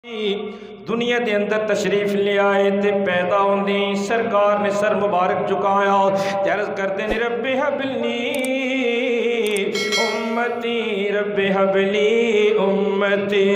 دنیا دے اندر تشریف لے آئے تے پیدا ہوندی سرکار نے سر مبارک جھکایا تے عرض کرتے نے رب حبلی امتی رب حبلی امتی۔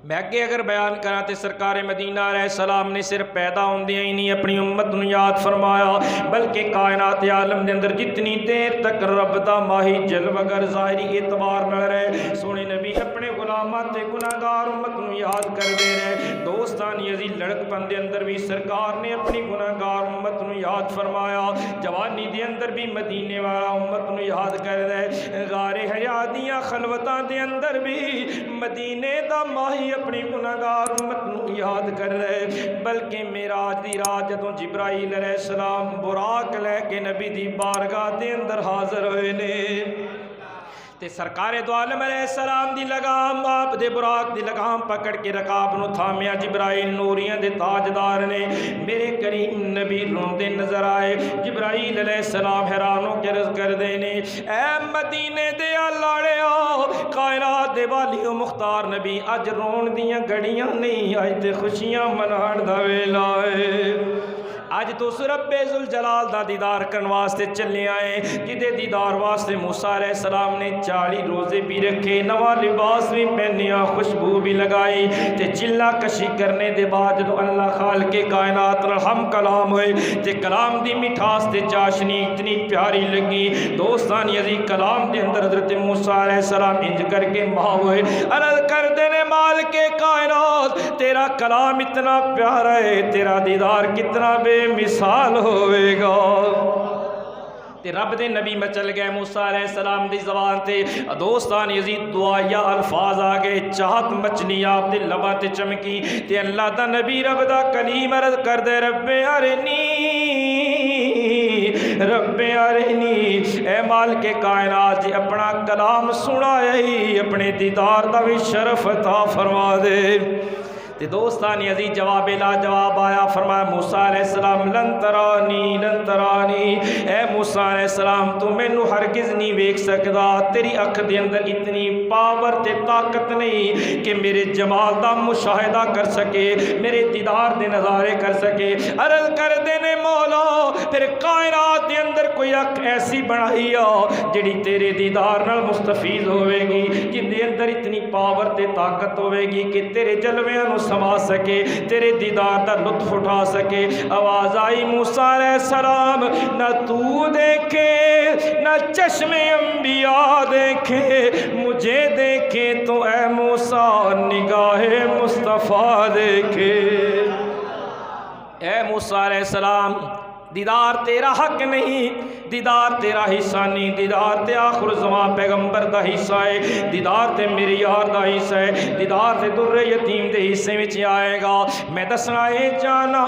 میں اگے اگر بیان کرا تے سرکار مدینہ علیہ السلام نے صرف پیدا ہوندیاں ہی نہیں اپنی امت نو یاد فرمایا، بلکہ کائنات عالم دے اندر جتنی دیر تک رب دا ماہی جلوہ گر ظاہری اعتبار نہ رہے، سونے نبی اپنے غلاماں تے گناہگار امت نو یاد کر دے رہے۔ دوستان یزید لڑک پن دے اندر بھی سرکار نے اپنی گناہگار امت نو یاد فرمایا، جوانی دے اندر بھی مدینے والا امت نو یاد کر دے، غار حرا دیاں خلوتاں دے اندر بھی مدینے دا ماہی اپنی گناہگار امت نو یاد کر رہے۔ بلکہ معراج دی رات جدوں جبرائیل علیہ السلام براق لے کے نبی دی بارگاہ دے اندر حاضر ہوئے نے تے سرکار دو عالم علیہ السلام دی لگام آپ دے براق دی لگام پکڑ کے رکاب نو تھامیا جبرائیل نوریاں دے تاجدار نے میرے کریم نبی روندے نظر آئے۔ جبرائیل علیہ السلام حیرانوں کے عرض کر دینے اے مدینے دے لاڑے آؤ کائنات دے والی و مختار نبی اج رون دیاں گھڑیاں نہیں اج تے خوشیاں منان دا ویلا ہے۔ آج تو رب ذوالجلال دا دیدار کرن واسطے چلے آئے جدے دیدار واسطے موسیٰ علیہ السلام نے 40 روزے بھی رکھے، نواں لباس بھی پہنیا، خوشبو بھی لگائی تے چلا کشی کرنے دے بعد جو اللہ خالق کائنات ہم کلام ہوئے تے کلام دی مٹھاس تے چاشنی اتنی پیاری لگی۔ دوستان یزید کلام دے اندر حضرت موسیٰ علیہ السلام انج کر کے ماں ہوئے عرض کر دینے مالک کائنات تیرا کلام اتنا پیارا ہے، تیرا دیدار کتنا بے مثال ہوئے گا۔ تے رب دے نبی مچل گئے موسیٰ علیہ السلام دی زبان تے دوستان یزید دعائیا الفاظ آگئے، چاہت مچنی آپ دے لباں تے چمکی تے اللہ دا نبی رب دا کلیم عرض کر دے رب ارنی رب ارنی، اے مالک کائنات جی اپنا کلام سنایا ہی اپنے دیدار دا بھی شرف عطا فرما دے۔ تے دوستان عزیز جواب لا جواب آیا، فرمایا موسیٰ علیہ السلام لن ترانی اے موسیٰ علیہ السلام تو مینوں ہرگز نہیں ویکھ سکدا، تیری اکھ دے اندر اتنی پاور تے طاقت نہیں کہ میرے جمال دا مشاہدہ کر سکے، میرے دیدار دے نظارے کر سکے۔ عرض کر دینے مولا پھر کائنات دے اندر کوئی اکھ ایسی بنائی آ جڑی تیرے دیدار نال مستفیض ہوئے گی، جن دے اندر اتنی پاور تے طاقت ہوئے گی کہ تیرے جلویاں نو سما سکے، تیرے دیدار دا لطف اٹھا سکے۔ آواز آئی موسیٰ علیہ السلام نہ تو دیکھے نہ چشم انبیاء دیکھے، مجھے دیکھے تو اے موسیٰ نگاہ مصطفیٰ دیکھے۔ اے موسیٰ علیہ السلام دیدار تیرا حق نہیں، دیدار تیرا حصہ نہیں، دیدار تے آخر زمان پیغمبر دا حصہ ہے، دیدار تے میرے یار دا حصہ ہے، دیدار تے در یتیم دے حصے وچ آئے گا۔ میں دسنا اے جانا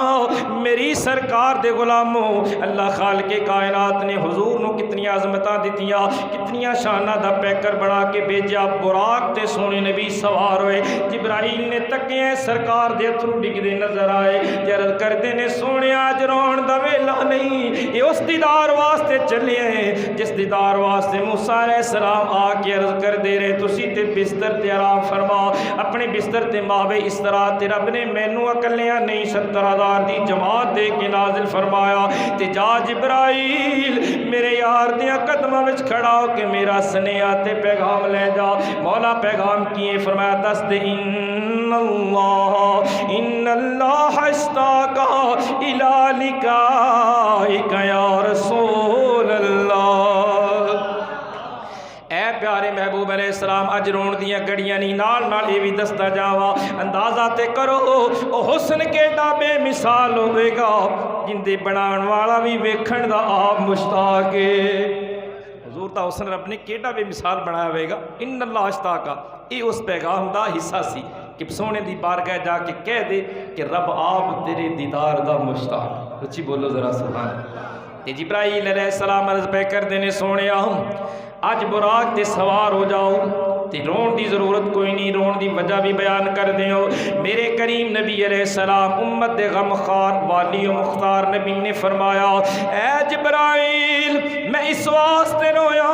میری سرکار دے غلاموں اللہ خالق کائنات نے حضور نو کتنی عظمتاں دتیاں، کتنیاں شانہ دا پیکر بنا کے بھیجا، براق تے سونے نبی سوار ہوئے، جبرائیل نے تکیے سرکار دے اتھرو ڈگ دے نظر آئے، عرض کردے نے سونے آج رون دا ویلا نہیں، یہ اس دیدار واسطے چلے ہیں جس دیدار واسطے موسیٰ علیہ السلام آ کے عرض کر دے رہے تسی تے بستر تے آرام فرما، اپنے بستر تے ماوے اس طرح تے رب نے مینوں اکلیاں نہیں 70,000 دی جماعت دے کے نازل فرمایا تے جا جبرائیل میرے یار دیاں قدماں وچ کھڑا ہو کے میرا سنیہا تے پیغام لے جا۔ مولا پیغام کیے فرمایا دس دے ان اللہ اشتاق الالک یا رسول اللہ۔ اے پیارے محبوب علیہ السلام اج رون دیاں گڑیاں نہیں، نال نال یہ بھی دستا جاوا اندازہ تے کرو او حسن کیڑا بے مثال ہوئے گا جن دے بنان والا بھی ویکھن دا آپ مشتاق ہے۔ حضور دا حسن رب نے کیڑا بے مثال بنایا ہوئے گا، ان اللہ اشتاقا، یہ اس پیغام دا حصہ سی کہ سونے دی بارگاہ جا کے کہہ دے کہ رب آپ تیرے دیدار دا مشتاق، اچھی بولو ذرا سبحان اللہ۔ تے جبرائیل علیہ السلام عرض پہ کر دینے سونے آج براق تے سوار ہو جاؤ تے رون دی ضرورت کوئی نہیں، رون دی وجہ بھی بیان کر دیں ہو۔ میرے کریم نبی علیہ السلام امت غم خار والی و مختار نبی نے فرمایا اے جبرائیل میں اس واسطے رویا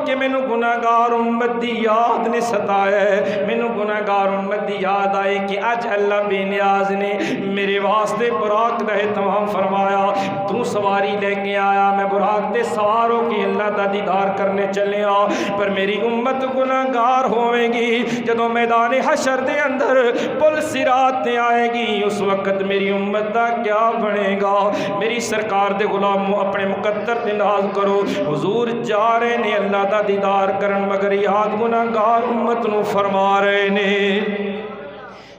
کہ مینوں گناہگار امت دی یاد نے ستایا ہے، مینوں گناہگار امت دی یاد آئے کہ اج اللہ بے نیاز نے میرے واسطے براق دا اہتمام فرمایا، تو سواری لے کے آیا، میں براق تے سوار ہو کے اللہ دا دیدار کرنے چلے آ، پر میری امت گناہگار ہوئے گی، جدوں میدان حشر دے اندر پل صراط تے آئے گی، اس وقت میری امت دا کیا بنے گا؟ میری سرکار دے غلاموں اپنے مقدر تے ناز کرو، حضور جا رہے نے اللہ دا دیدار کرن، مگر یاد گناہگار امت نو فرما رہے نے۔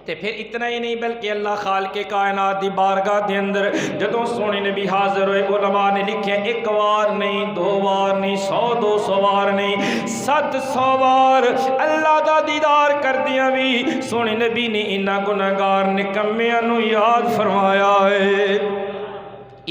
تے پھر اتنا ہی نہیں بلکہ اللہ خالق کائنات دی بارگاہ دے اندر جدوں سونے نبی حاضر ہوئے، علماء نے لکھے ایک وار نہیں، دو وار نہیں، 100-200 وار نہیں، 700 وار اللہ دا دیدار کردیاں بھی سونے نبی نے انہاں گناہگار نکمیاں نو یاد فرمایا ہے۔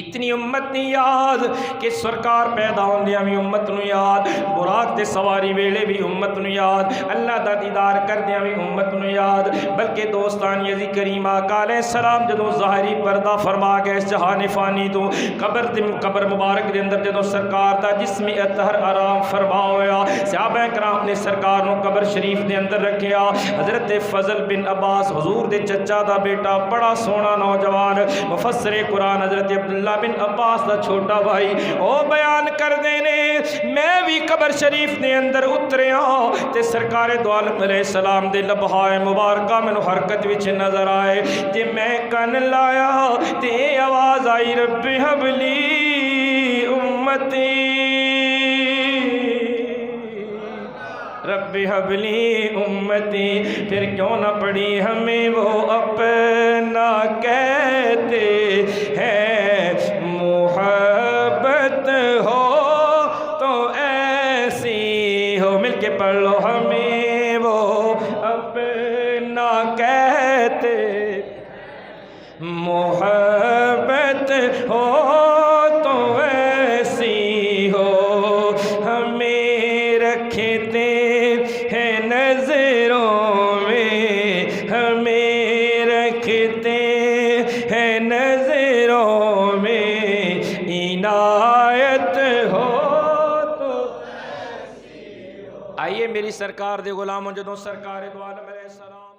اتنی امت نہیں یاد کہ سرکار پیدا ہوندیاں بھی امت نو یاد، براق تے سواری ویلے بھی امت نو یاد، اللہ دا دیدار کردیاں بھی امت نو یاد، بلکہ دوستان یزی کریم آقا علیہ السلام جدوں ظاہری پردہ فرما گئے اس جہان فانی تو قبر مبارک دے اندر جدوں سرکار دا جسم اطہر آرام فرما ہویا، صحابہ کرام نے سرکار نو قبر شریف دے اندر رکھیا، حضرت فضل بن عباس حضور دے چچا دا بیٹا بڑا سونا نوجوان مفسر قرآن حضرت عبداللہ بن عباس دا چھوٹا بھائی او بیان کر دینے، میں بھی قبر شریف نے اندر اتریا تے سرکار دو عالم علیہ السلام دے لبہائے مبارکہ میں نو حرکت وچ نظر آئے، جے میں کن لایا تے آواز آئی رب حب لی امتی، رب حب لی امتی، پھر کیوں نہ پڑھی ہمیں وہ اپنا کہتے ہیں، محبت ہو تو ایسی ہو، مل کے پڑھ لو، ہمیں وہ اپنا کہتے، محبت ہو تو ایسی ہو، ہمیں رکھتے ہیں نظروں میں، ہمیں رکھتے ہیں نظروں میں، عنایت ہو تو ایسی ہو۔ آئیے میری سرکار دے غلاموں جدوں سرکار دو عالم علیہ السلام